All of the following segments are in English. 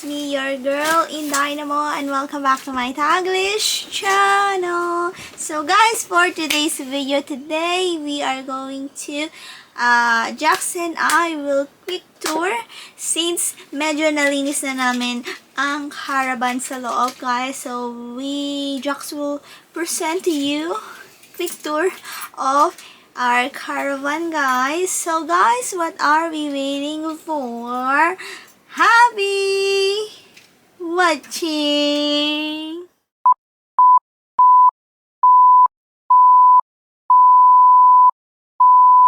me, your girl InDaynaMo, and welcome back to my Taglish channel. So guys, for today's video today, we are going to Jax and I will quick tour since medyo nalinis na namin ang caravan sa loob, guys. So Jax will present to you quick tour of our caravan, guys. So guys, what are we waiting for? Happy watching!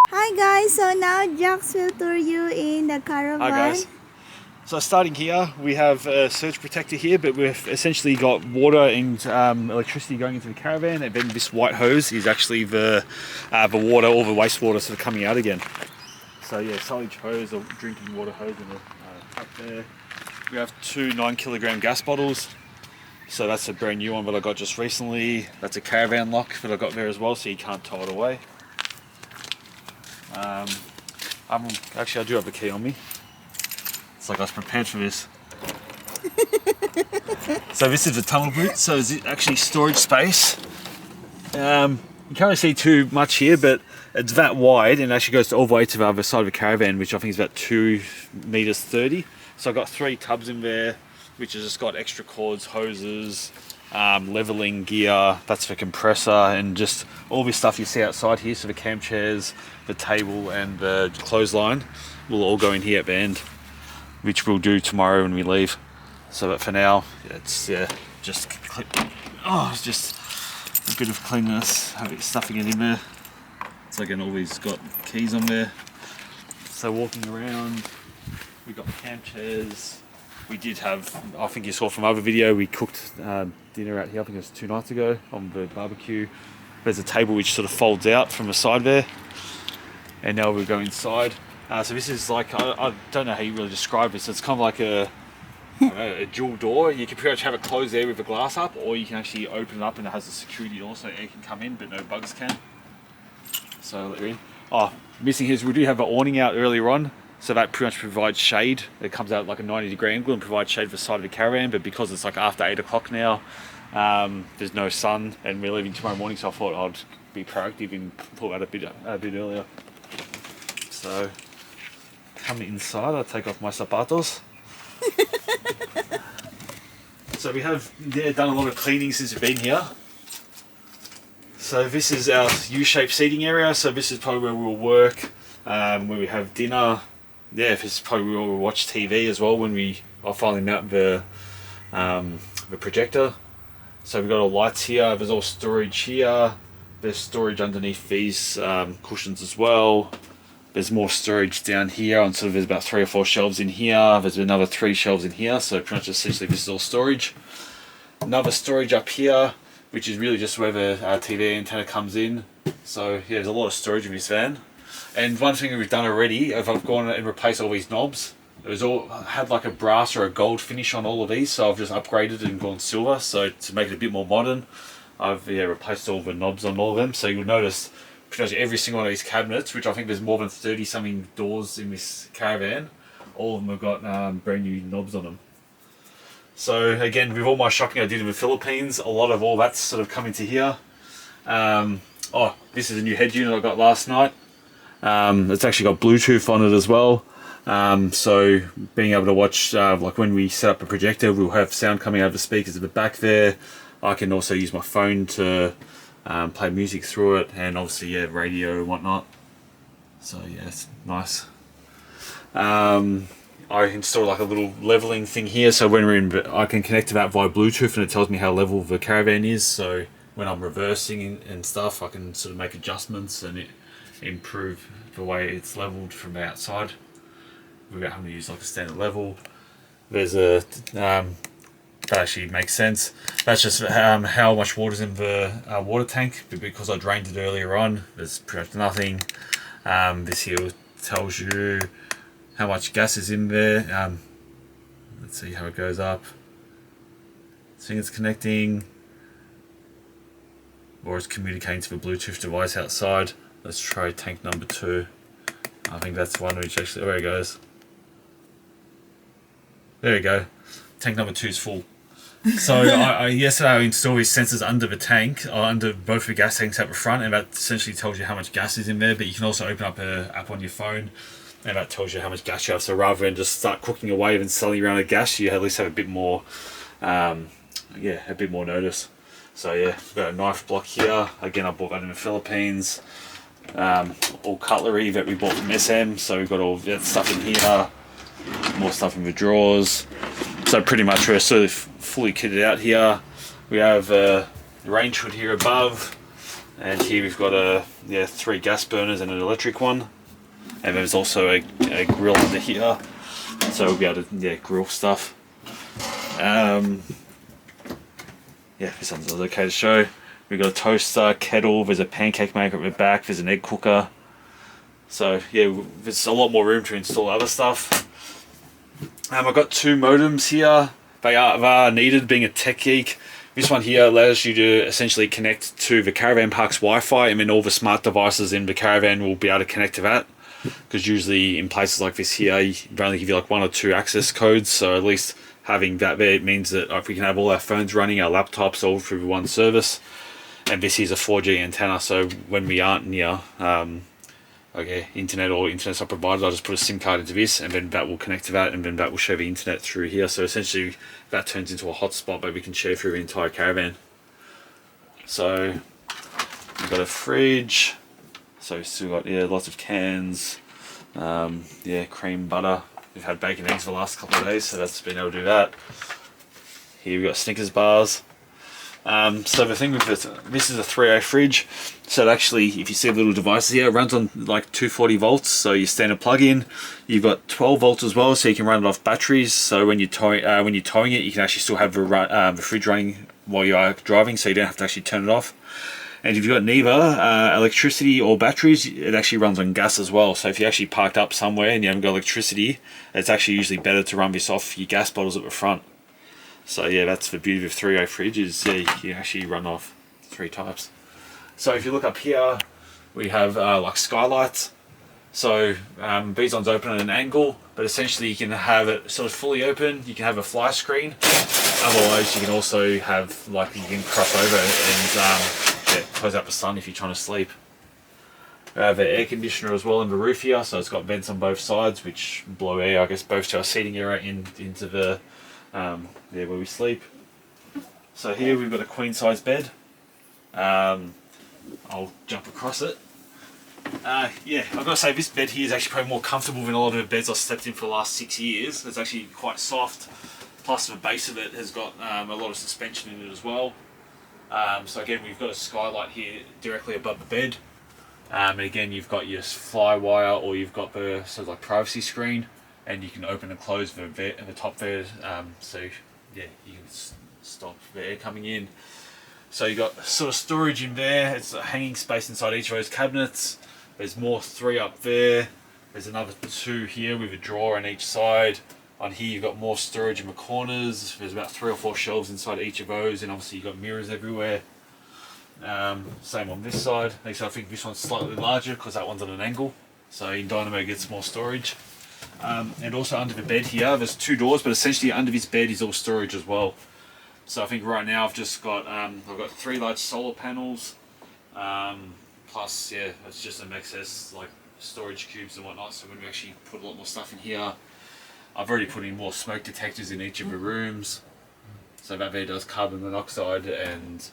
Hi guys, so now Jax will tour you in the caravan. Hi guys. So starting here, we have a surge protector here, but we've essentially got water and electricity going into the caravan, and then this white hose is actually the water, all the wastewater sort of coming out again. So yeah, silage hose or drinking water hose in the up there. We have two 9-kilogram gas bottles. So that's a brand new one that I got just recently. That's a caravan lock that I got there as well, so you can't tow it away. Actually, I do have the key on me. It's like I was prepared for this. So this is the tunnel boot, so it's actually storage space. You can't really see too much here, but it's that wide and it actually goes all the way to the other side of the caravan, which I think is about 2 meters 30. So I've got 3 tubs in there, which has just got extra cords, hoses, leveling gear, that's the compressor, and just all this stuff you see outside here. So the camp chairs, the table and the clothesline will all go in here at the end, which we'll do tomorrow when we leave. So but for now, it's just a bit of cleanness, stuffing it in there. So again, always got keys on there. So walking around, we got the camp chairs. We did have, I think you saw from other video, we cooked dinner out here, I think it was 2 nights ago on the barbecue. There's a table which sort of folds out from the side there. And now we'll go inside. So this is like, I don't know how you really describe this. It's kind of like a dual door. You can pretty much have it closed there with the glass up, or you can actually open it up and it has a security door so air can come in but no bugs can. So let me in. Oh, missing here is we do have an awning out earlier on, so that pretty much provides shade. It comes out like a 90-degree angle and provides shade for the side of the caravan, but because it's like after 8 o'clock now, there's no sun and we're leaving tomorrow morning, so I thought I'd be proactive and pull that a bit earlier. So coming inside, I'll take off my zapatos. So we have done a lot of cleaning since we've been here. So this is our U-shaped seating area. So this is probably where we'll work, where we have dinner. Yeah, this is probably where we'll watch TV as well when I finally mount the projector. So we've got all lights here. There's all storage here. There's storage underneath these cushions as well. There's more storage down here, and sort of there's about 3 or 4 shelves in here. There's another 3 shelves in here, so pretty much essentially this is all storage. Another storage up here, which is really just where the TV antenna comes in. So yeah, there's a lot of storage in this van. And one thing we've done already, if I've gone and replaced all these knobs, it was all had like a brass or a gold finish on all of these, so I've just upgraded and gone silver. So to make it a bit more modern, I've replaced all the knobs on all of them. So you'll notice pretty much every single one of these cabinets, which I think there's more than 30 something doors in this caravan, all of them have got brand new knobs on them. So again, with all my shopping I did in the Philippines, a lot of all that's sort of come into here. Oh, this is a new head unit I got last night. It's actually got Bluetooth on it as well. So being able to watch, like when we set up a projector, we'll have sound coming out of the speakers at the back there. I can also use my phone to play music through it, and obviously radio and whatnot. So yeah, it's nice. I installed like a little leveling thing here, so when we're in, I can connect to that via Bluetooth and it tells me how level the caravan is. So when I'm reversing and stuff, I can sort of make adjustments and improve the way it's leveled from the outside without having to use like a standard level. There's a that actually makes sense. That's just how much water's in the water tank, but because I drained it earlier on, there's pretty much nothing. This here tells you how much gas is in there. Let's see how it goes up. I think it's connecting, or it's communicating to the Bluetooth device outside. Let's try tank number 2. I think that's one which actually, there it goes. There we go. tank number 2 is full. So yesterday I installed these sensors under the tank, or under both the gas tanks at the front, and that essentially tells you how much gas is in there. But you can also open up an app on your phone, and that tells you how much gas you have. So rather than just start cooking away and selling around the gas, you at least have a bit more, a bit more notice. So yeah, we've got a knife block here. Again, I bought that in the Philippines. All cutlery that we bought from SM. So we've got all that stuff in here. More stuff in the drawers. So pretty much we're sort of fully kitted out here. We have a range hood here above, and here we've got 3 gas burners and an electric one, and there's also a grill under here, so we'll be able to grill stuff. This one's okay to show. We've got a toaster, kettle, there's a pancake maker at the back, there's an egg cooker. So yeah, there's a lot more room to install other stuff. I've got 2 modems here. They are needed, being a tech geek. This one here allows you to essentially connect to the caravan park's Wi-Fi, and then all the smart devices in the caravan will be able to connect to that. Because usually in places like this here, they only give you like 1 or 2 access codes. So at least having that there, it means that if we can have all our phones running, our laptops, all through one service. And this is a 4G antenna, so when we aren't near internet or internet's not provided, I'll just put a SIM card into this, and then that will connect to that, and then that will show the internet through here. So essentially that turns into a hotspot that we can share through the entire caravan. So we've got a fridge, so we've still got lots of cans, cream, butter. We've had bacon and eggs for the last couple of days, so that's been able to do that. Here we've got Snickers bars. So the thing with this is a 3A fridge, so it actually, if you see the little devices here, it runs on like 240 volts, so your standard plug-in. You've got 12 volts as well, so you can run it off batteries, so when you're towing it, you can actually still have the fridge running while you are driving, so you don't have to actually turn it off. And if you've got neither electricity or batteries, it actually runs on gas as well. So if you're actually parked up somewhere and you haven't got electricity, it's actually usually better to run this off your gas bottles at the front. So yeah, that's the beauty of 3A fridge, is you can actually run off 3 types. So if you look up here, we have like skylights. So these ones open at an angle, but essentially you can have it sort of fully open. You can have a fly screen. Otherwise, you can also have, like, you can cross over and close out the sun if you're trying to sleep. We have an air conditioner as well in the roof here, so it's got vents on both sides which blow air, I guess, both to our seating area into the where we sleep. So here we've got a queen size bed. I'll jump across it. I've got to say, this bed here is actually probably more comfortable than a lot of the beds I've slept in for the last 6 years. It's actually quite soft, plus the base of it has got a lot of suspension in it as well. So again, we've got a skylight here directly above the bed. And again, you've got your fly wire, or you've got the sort of like privacy screen, and you can open and close the top there, so yeah, you can stop the air coming in. So you've got sort of storage in there. It's a hanging space inside each of those cabinets. There's more 3 up there. There's another 2 here with a drawer on each side. On here you've got more storage in the corners. There's about 3 or 4 shelves inside each of those, and obviously you've got mirrors everywhere. Same on this side. Actually, I think this one's slightly larger because that one's at an angle, so InDaynaMo gets more storage. And also under the bed here, there's 2 doors, but essentially under this bed is all storage as well. So I think right now I've just got I've got 3 large solar panels, plus it's just some excess like storage cubes and whatnot. So when we actually put a lot more stuff in here, I've already put in more smoke detectors in each of the rooms. So that there does carbon monoxide and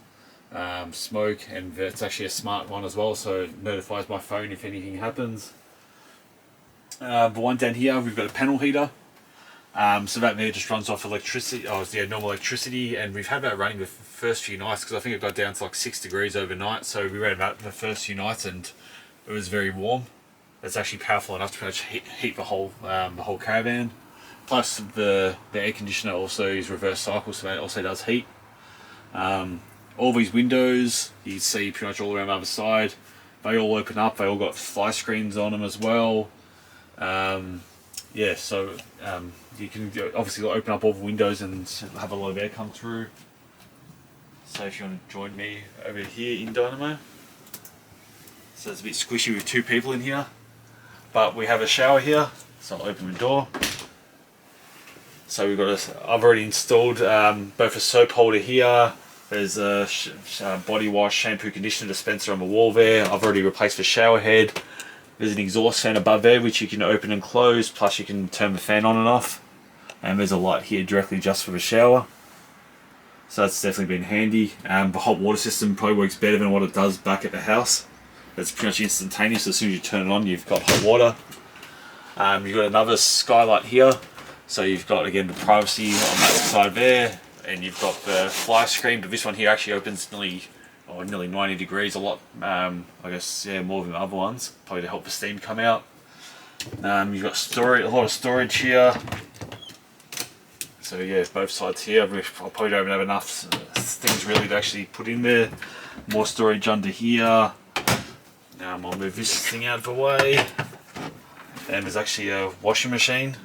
smoke, and it's actually a smart one as well, so it notifies my phone if anything happens. The one down here, we've got a panel heater. So that there just runs off electricity, normal electricity, and we've had that running the first few nights because I think it got down to like 6 degrees overnight. So we ran about the first few nights and it was very warm. It's actually powerful enough to pretty much heat the whole caravan. Plus the air conditioner also is reverse cycle, so it also does heat. All these windows, you can see pretty much all around the other side, they all open up, they all got fly screens on them as well. So you can obviously open up all the windows and have a lot of air come through. So if you want to join me over here in InDaynaMo. So it's a bit squishy with 2 people in here, but we have a shower here, so I'll open the door. So we've got I've already installed both a soap holder here. There's a body wash, shampoo, conditioner dispenser on the wall there. I've already replaced the shower head. There's an exhaust fan above there which you can open and close, plus you can turn the fan on and off. And there's a light here directly just for the shower. So that's definitely been handy. The hot water system probably works better than what it does back at the house. It's pretty much instantaneous. As soon as you turn it on, you've got hot water. You've got another skylight here. So you've got, again, the privacy on that side there. And you've got the fly screen, but this one here actually opens nearly 90 degrees, a lot, I guess, yeah, more than the other ones, probably to help the steam come out. You've got storage, a lot of storage here. So yeah, both sides here. I probably don't have enough things really to actually put in there. More storage under here. Now I'll move this thing out of the way. And there's actually a washing machine.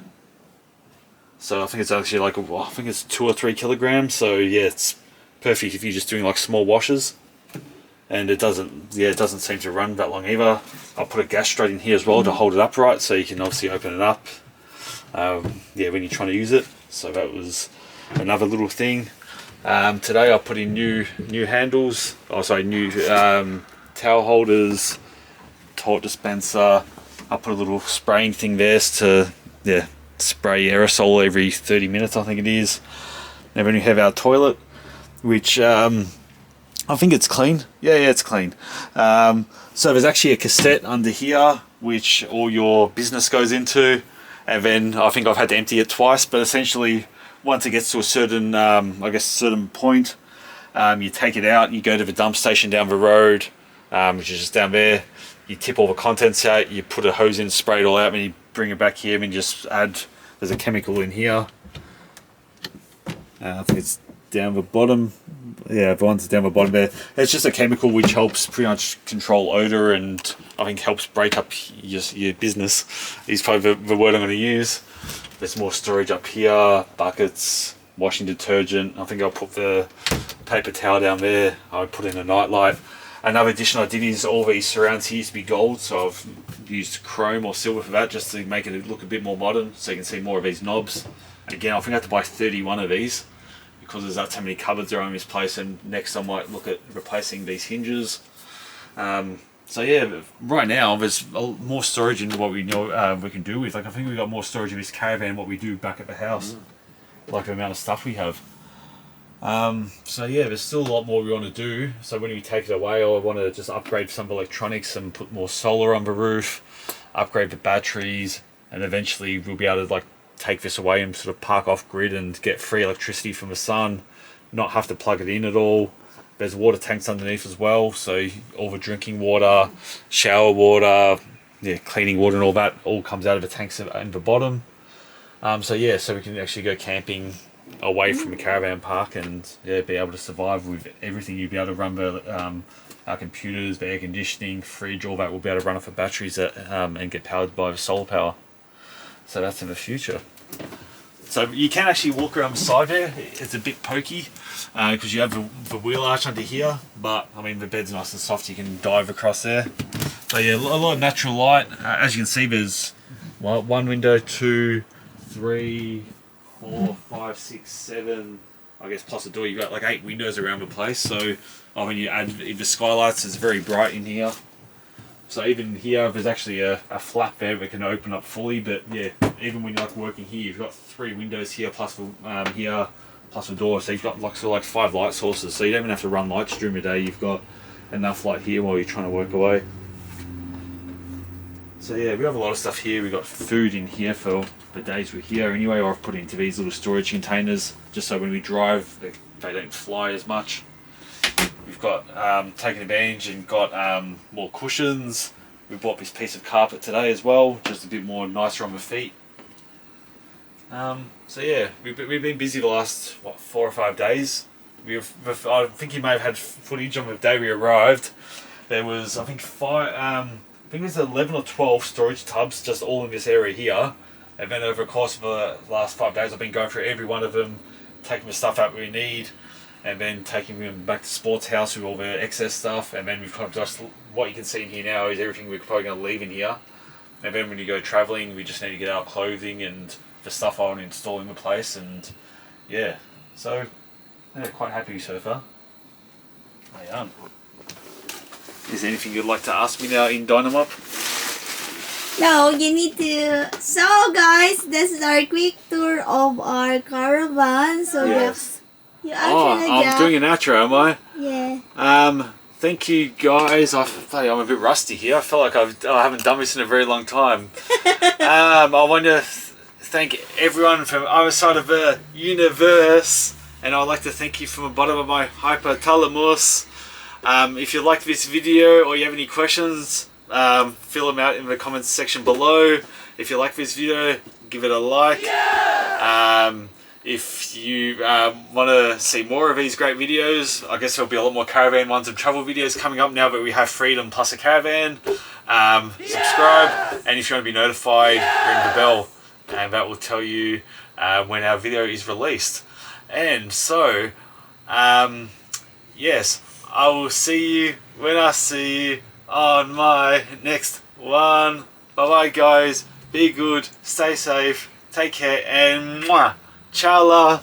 So I think it's actually like, I think it's 2 or 3 kilograms. So yeah, it's perfect if you're just doing like small washes. And it doesn't seem to run that long either. I'll put a gas straight in here as well to hold it upright, so you can obviously open it up. Yeah, when you're trying to use it. So that was another little thing. Today I put in new handles. Oh, sorry, new towel holders, toilet dispenser. I put a little spraying thing there to spray aerosol every 30 minutes, I think it is. And then we have our toilet, which I think it's clean. Yeah, it's clean. So there's actually a cassette under here, which all your business goes into. And then I think I've had to empty it twice, but essentially once it gets to a certain, I guess, certain point, you take it out, you go to the dump station down the road, which is just down there. You tip all the contents out, you put a hose in, spray it all out, and you bring it back here and just add, there's a chemical in here. I think it's down the bottom. Yeah, the one's down the bottom there. It's just a chemical which helps pretty much control odor, and I think helps break up your business is probably the word I'm going to use. There's more storage up here, buckets, washing detergent. I think I'll put the paper towel down there. I'll put in a nightlight. Another addition I did is all these surrounds here used to be gold, so I've used chrome or silver for that just to make it look a bit more modern, so you can see more of these knobs. Again, I think I have to buy 31 of these, because there's that many cupboards around this place, and next I might look at replacing these hinges. So yeah, right now there's more storage in what we know we can do with. Like, I think we've got more storage in this caravan than what we do back at the house, like the amount of stuff we have. So yeah, there's still a lot more we want to do. So when we take it away, I want to just upgrade some electronics and put more solar on the roof, upgrade the batteries, and eventually we'll be able to like take this away and sort of park off grid and get free electricity from the sun, not have to plug it in at all. There's water tanks underneath as well, so all the drinking water, shower water, cleaning water and all that all comes out of the tanks in the bottom. So yeah, so we can actually go camping away from the caravan park and be able to survive with everything. You'll be able to run our computers, the air conditioning, fridge, all that will be able to run off the batteries and get powered by the solar power. So that's in the future. So you can actually walk around the side there. It's a bit pokey because you have the wheel arch under here, but I mean the bed's nice and soft, you can dive across there. So yeah, a lot of natural light. As you can see, there's one window, 2, 3, 4, 5, 6, 7, I guess plus a door. You've got like 8 windows around the place. So when you add the skylights, it's very bright in here. So even here, there's actually a flap there that can open up fully. But yeah, even when you're like working here, you've got 3 windows here plus here plus a door. So you've got like 5 light sources. So you don't even have to run lights during the day. You've got enough light here while you're trying to work away. So yeah, we have a lot of stuff here. We've got food in here for the days we're here anyway, or I've put it into these little storage containers just so when we drive they don't fly as much. We've got taken advantage and got more cushions. We bought this piece of carpet today as well, just a bit more nicer on the feet. So yeah, we've been busy the last 4 or 5 days. I think you may have had footage on the day we arrived. There was I think there's 11 or 12 storage tubs just all in this area here. And then over the course of the last 5 days, I've been going through every one of them, taking the stuff out we need, and then taking them back to Sports House with all the excess stuff. And then we've kind of just, what you can see in here now is everything we're probably going to leave in here. And then when you go travelling, we just need to get our clothing and for stuff I want to install in the place, and yeah, so yeah, quite happy so far. I am. Is there anything you'd like to ask me now InDaynaMo? No, you need to. So, guys, this is our quick tour of our caravan. So, Yes. you Oh, actually I'm doing an outro, am I? Yeah. Thank you guys. I'm a bit rusty here. I feel like I haven't done this in a very long time. I want to thank everyone from other side of the universe, and I'd like to thank you from the bottom of my hypothalamus. If you liked this video or you have any questions, fill them out in the comments section below. If you like this video, give it a like. If you want to see more of these great videos, I guess there'll be a lot more caravan ones and travel videos coming up now that we have freedom plus a caravan. Subscribe, and if you want to be notified, ring the bell, and that will tell you when our video is released. And so, yes, I will see you when I see you on my next one. Bye bye guys, be good, stay safe, take care, and mwah, chala.